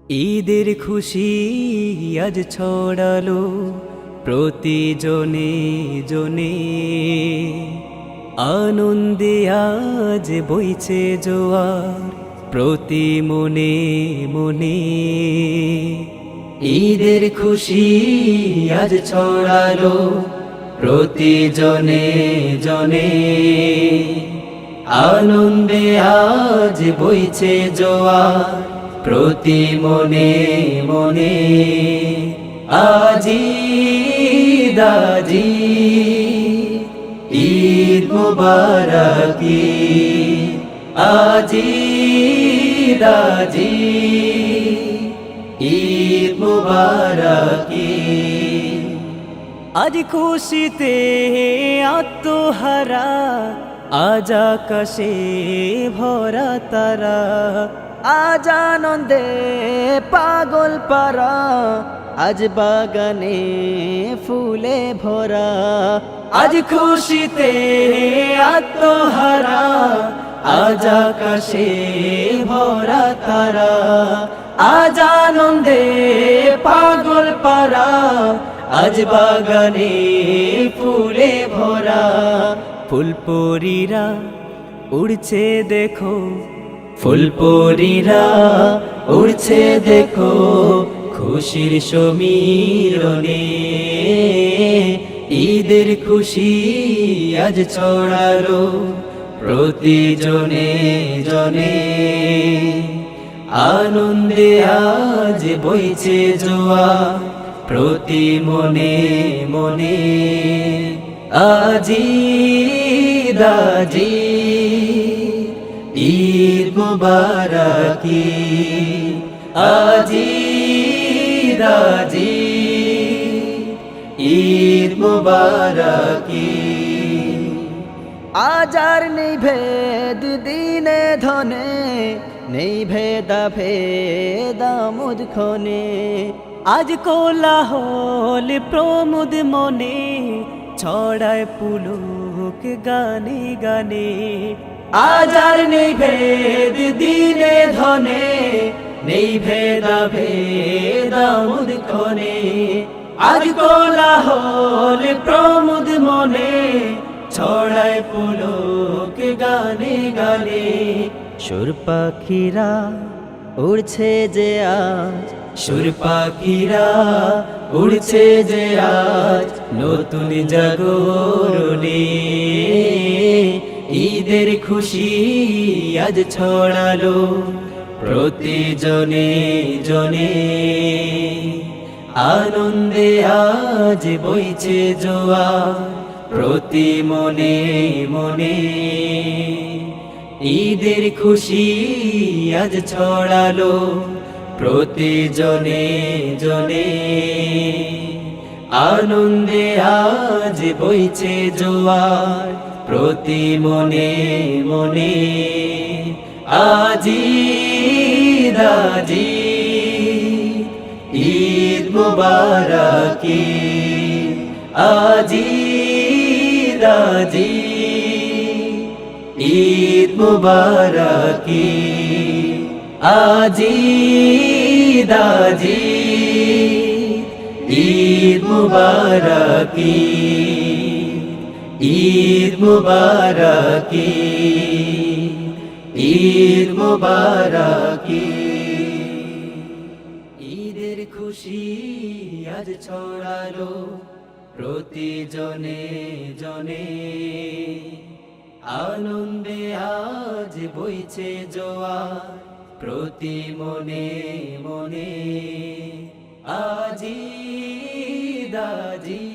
ঈদের খুশি আজ ছড়ালো প্রতি জনে জনে, আনন্দে আজ বইছে জোয়ার প্রতি মনে মনে। ঈদের খুশি আজ ছড়ালো প্রতি জনে জনে, আনন্দে আজ বইছে জোয়ার প্রতি মনে মনে। আজি দাজি ঈদ মুবারক, আজি দাজি ঈদ মুবারক। আজ খুশিতে আত্মহারা, আজ আকাশে ভরা তারা, আজ আনন্দে পাগল পারা, আজ বাগানে ফুলে ভরা। আজ খুশিতে আত্মহারা, আজ আকাশে ভরা তারা, আজ আনন্দে পাগল পারা, আজ বাগানে ফুলে ভরা। ফুলপরীরা উড়ছে দেখো, ফুলপরীরা উড়ছে দেখো খুশির সমীরণে। ঈদের খুশি আজ ছড়ালো প্রতি জনে জনে, আনন্দে আজ বইছে জোয়ার প্রতি মনে মনে। আজি দাজি ঈদ মুবারক, আজি দাজি ঈদ মুবারক। আজ আর নেই ভেদ দিনে ধনে, নেই ভেদা ভেদা মুদক্ষণে। আজ কোলাহল প্রমোদ মনে, ছড়ায় পুলক গানে গানে। আজ আর নেই ভেদ দিনে ধনে, নেই ভেদা ভেদা মুদক্ষণে। আজ কোলাহল প্রমোদ মনে, ছড়ায় পুলক গানে গানে। সুর পাখিরা উড়ছে যে আজ, সুর পাখিরা উড়ছে যে আজ নতুন জাগরণে। ঈদের খুশি আজ ছড়ালো প্রতি জনে জনে, আনন্দে আজ বইছে জোয়ার প্রতি মনে মনে। ঈদের খুশি আজ ছড়ালো প্রতি জনে জনে, আনন্দে আজ বইছে জোয়ার প্রতি মনে মনে। আজি দাজি ঈদ মুবারক, আজি দাজি ঈদ মুবারক, আজি দাজি ঈদ মুবারক, ঈদ মুবারক, ঈদ মুবারক। ঈদের খুশি আজ ছড়ালো প্রতি জনে জনে, আনন্দে আজ বইছে জোয়ার প্রতি মনে মনে। আজি দাজি